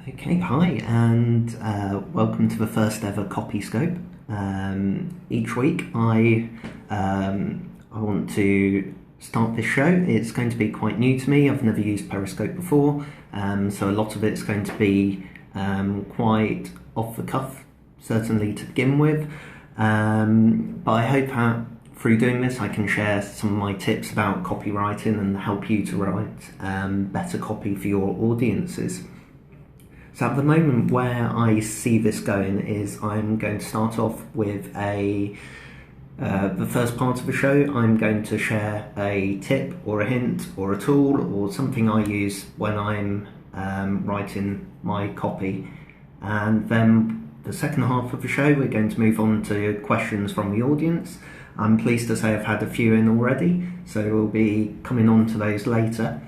Okay, hi, and welcome to the first ever Copyscope. Each week I want to start this show. It's going to be quite new to me. I've never used Periscope before, so a lot of it's going to be quite off the cuff, certainly to begin with. But I hope that through doing this I can share some of my tips about copywriting and help you to write better copy for your audiences. So at the moment where I see this going is I'm going to start off with the first part of the show. I'm going to share a tip or a hint or a tool or something I use when I'm writing my copy. And then the second half of the show we're going to move on to questions from the audience. I'm pleased to say I've had a few in already, so we'll be coming on to those later.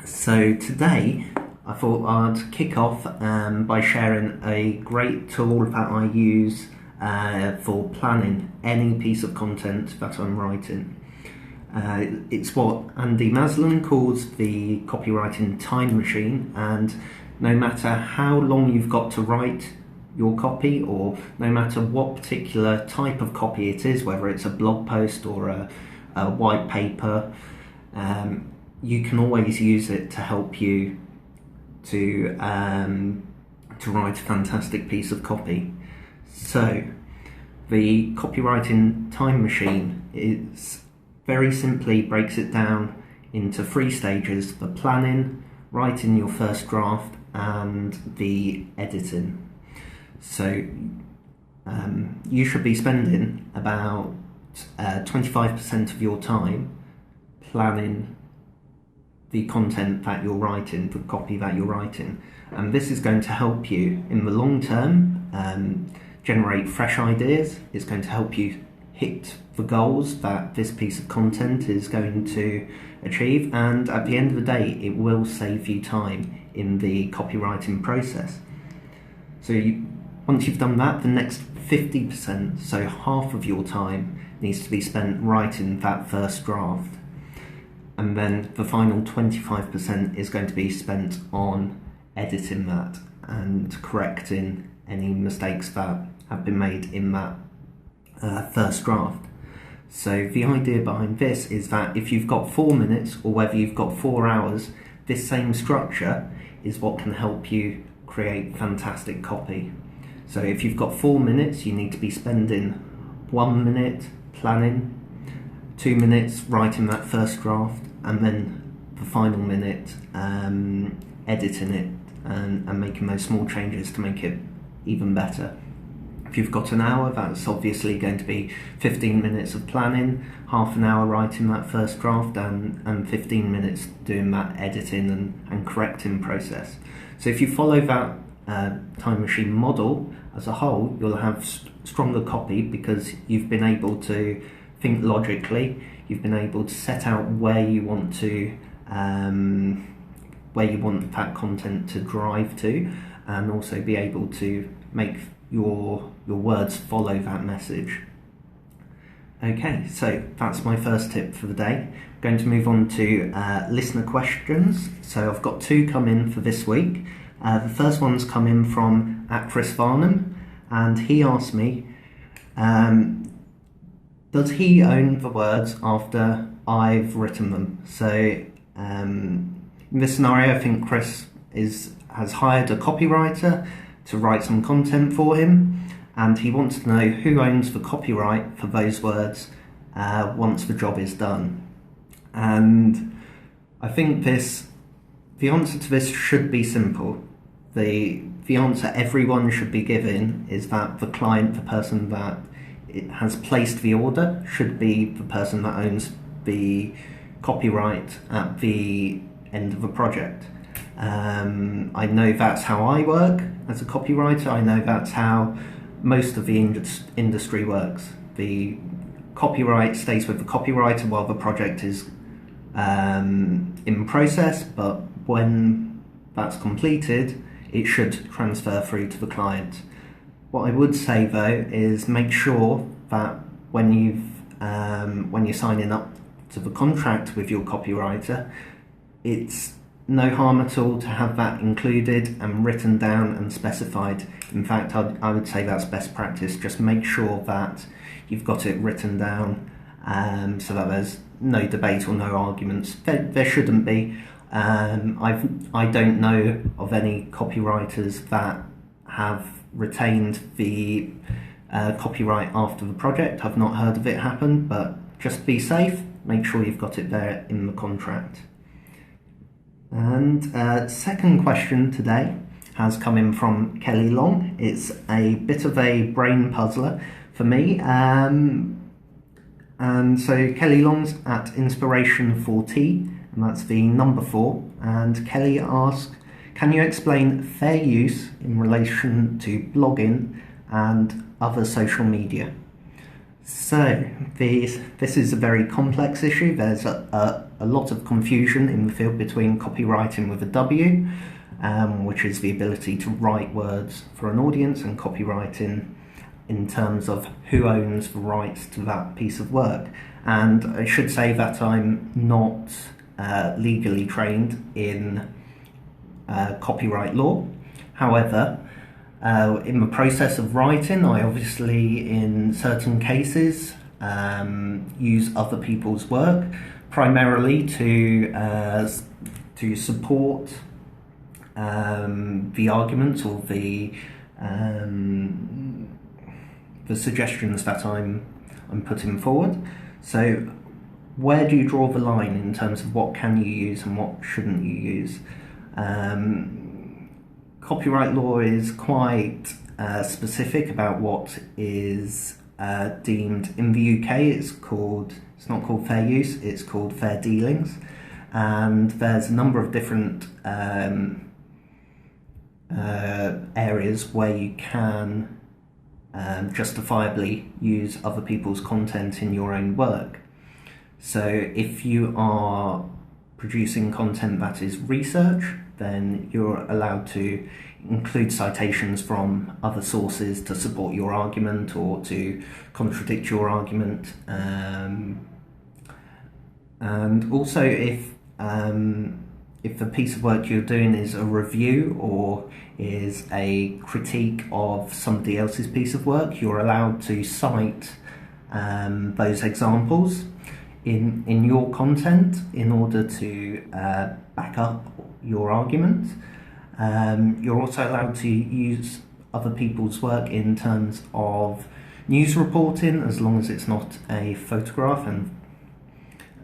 So today I thought I'd kick off by sharing a great tool that I use for planning any piece of content that I'm writing. It's what Andy Maslin calls the copywriting time machine, and no matter how long you've got to write your copy, or no matter what particular type of copy it is, whether it's a blog post or a white paper, you can always use it to help you to write a fantastic piece of copy. So the copywriting time machine is very simply breaks it down into 3 stages: the planning, writing your first draft, and the editing. So you should be spending about 25% of your time planning the content that you're writing, the copy that you're writing. And this is going to help you in the long term generate fresh ideas. It's going to help you hit the goals that this piece of content is going to achieve, and at the end of the day it will save you time in the copywriting process. So once you've done that, the next 50%, so half of your time, needs to be spent writing that first draft. And then the final 25% is going to be spent on editing that and correcting any mistakes that have been made in that first draft. So the idea behind this is that if you've got 4 minutes or whether you've got 4 hours, this same structure is what can help you create fantastic copy. So if you've got 4 minutes, you need to be spending 1 minute planning, 2 minutes writing that first draft, and then the final minute editing it and making those small changes to make it even better. If you've got an hour, that's obviously going to be 15 minutes of planning, half an hour writing that first draft, and 15 minutes doing that editing and correcting process. So if you follow that time machine model as a whole, you'll have stronger copy because you've been able to think logically. You've been able to set out where you want that content to drive to, and also be able to make your words follow that message. Okay, so that's my first tip for the day. I'm going to move on to listener questions. So I've got 2 come in for this week. The first one's come in from @Chris Varnum, and he asked me, does he own the words after I've written them? So in this scenario, I think Chris has hired a copywriter to write some content for him, and he wants to know who owns the copyright for those words once the job is done. And I think the answer to this should be simple. The answer everyone should be given is that the client, the person that it has placed the order, should be the person that owns the copyright at the end of the project. I know that's how I work as a copywriter. I know that's how most of the industry works. The copyright stays with the copywriter while the project is in process, but when that's completed, it should transfer through to the client. What I would say though is make sure that when you're signing up to the contract with your copywriter, it's no harm at all to have that included and written down and specified. In fact, I would say that's best practice. Just make sure that you've got it written down so that there's no debate or no arguments. There shouldn't be. I don't know of any copywriters that have retained the copyright after the project. I've not heard of it happen, but just be safe. Make sure you've got it there in the contract. And second question today has come in from Kelly Long. It's a bit of a brain puzzler for me. And so Kelly Long's at Inspiration 4T, and that's the number 4. And Kelly asks, can you explain fair use in relation to blogging and other social media? So this is a very complex issue. There's a lot of confusion in the field between copywriting with a W, which is the ability to write words for an audience, and copywriting in terms of who owns the rights to that piece of work. And I should say that I'm not legally trained in copyright law. However, in the process of writing, I obviously, in certain cases, use other people's work, primarily to support the arguments or the suggestions that I'm putting forward. So, where do you draw the line in terms of what can you use and what shouldn't you use? Copyright law is quite specific about what is deemed in the UK. It's not called fair use, it's called fair dealings, and there's a number of different areas where you can justifiably use other people's content in your own work. So if you are producing content that is research, then you're allowed to include citations from other sources to support your argument or to contradict your argument. And also, if the piece of work you're doing is a review or is a critique of somebody else's piece of work, you're allowed to cite those examples in your content in order to back up your argument. You're also allowed to use other people's work in terms of news reporting, as long as it's not a photograph,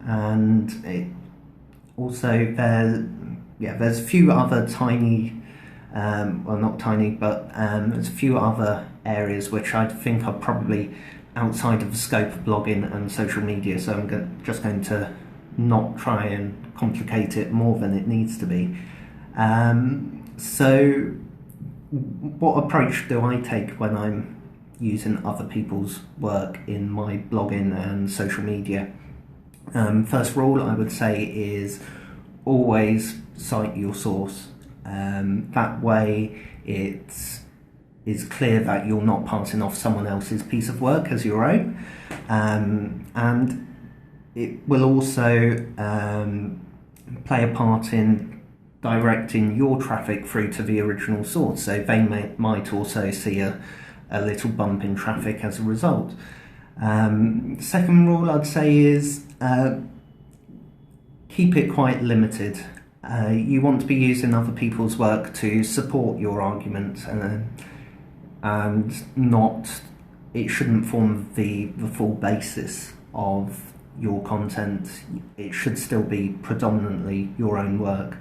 and it also there's a few other tiny, well, not tiny, but there's a few other areas which I think are probably outside of the scope of blogging and social media, so I'm just going to not try and complicate it more than it needs to be. So what approach do I take when I'm using other people's work in my blogging and social media? First rule I would say is always cite your source. That way it is clear that you're not passing off someone else's piece of work as your own, and it will also play a part in directing your traffic through to the original source, so they might also see a little bump in traffic as a result. Second rule I'd say is keep it quite limited. You want to be using other people's work to support your argument, and not, it shouldn't form the full basis of your content. It should still be predominantly your own work.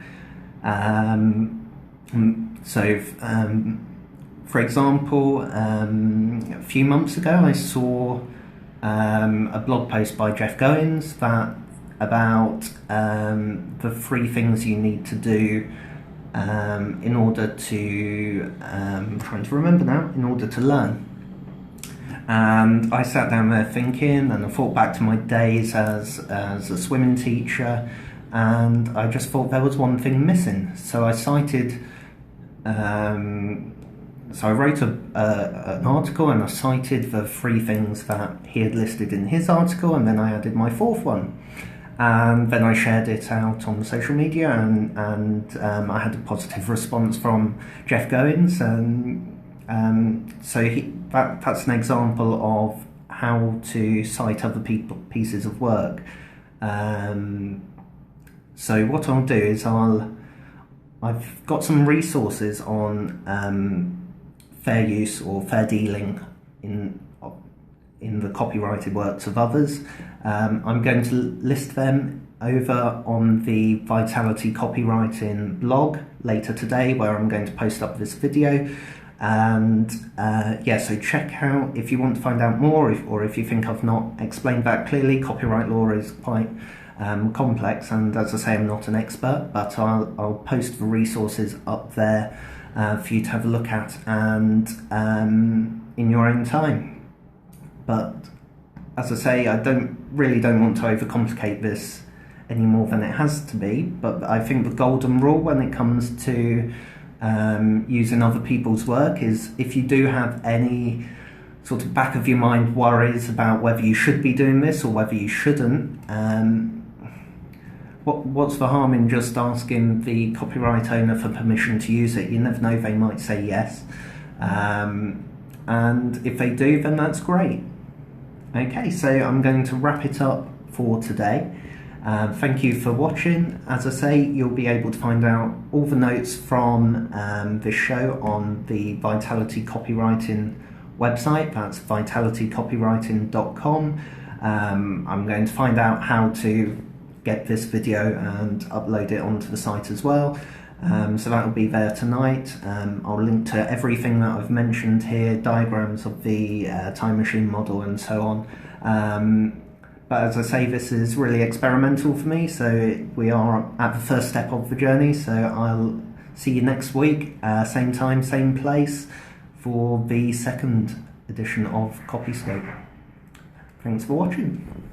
For example, a few months ago I saw a blog post by Jeff Goins about the 3 things you need to do in order to, I'm trying to remember now, in order to learn. And I sat down there thinking, and I thought back to my days as a swimming teacher, and I just thought there was one thing missing. So I cited, so I wrote an article and I cited the 3 things that he had listed in his article, and then I added my 4th one. and then I shared it out on social media, and I had a positive response from Jeff Goins, and so that's an example of how to cite other pieces of work. So what I'll do is I've got some resources on fair use or fair dealing in the copyrighted works of others. I'm going to list them over on the Vitality Copywriting blog later today, where I'm going to post up this video. And so check out if you want to find out more, or if you think I've not explained that clearly. Copyright law is quite complex, and as I say, I'm not an expert, but I'll post the resources up there for you to have a look at and in your own time. But as I say, I don't want to overcomplicate this any more than it has to be, but I think the golden rule when it comes to using other people's work is, if you do have any sort of back of your mind worries about whether you should be doing this or whether you shouldn't, what's the harm in just asking the copyright owner for permission to use it? You never know, they might say yes, and if they do, then that's great. Okay, so I'm going to wrap it up for today. Thank you for watching. As I say, you'll be able to find out all the notes from this show on the Vitality Copywriting website. That's vitalitycopywriting.com. I'm going to find out how to get this video and upload it onto the site as well. So that will be there tonight. I'll link to everything that I've mentioned here, diagrams of the time machine model and so on. But as I say, this is really experimental for me, so we are at the first step of the journey. So I'll see you next week, same time, same place, for the second edition of Copyscope. Thanks for watching.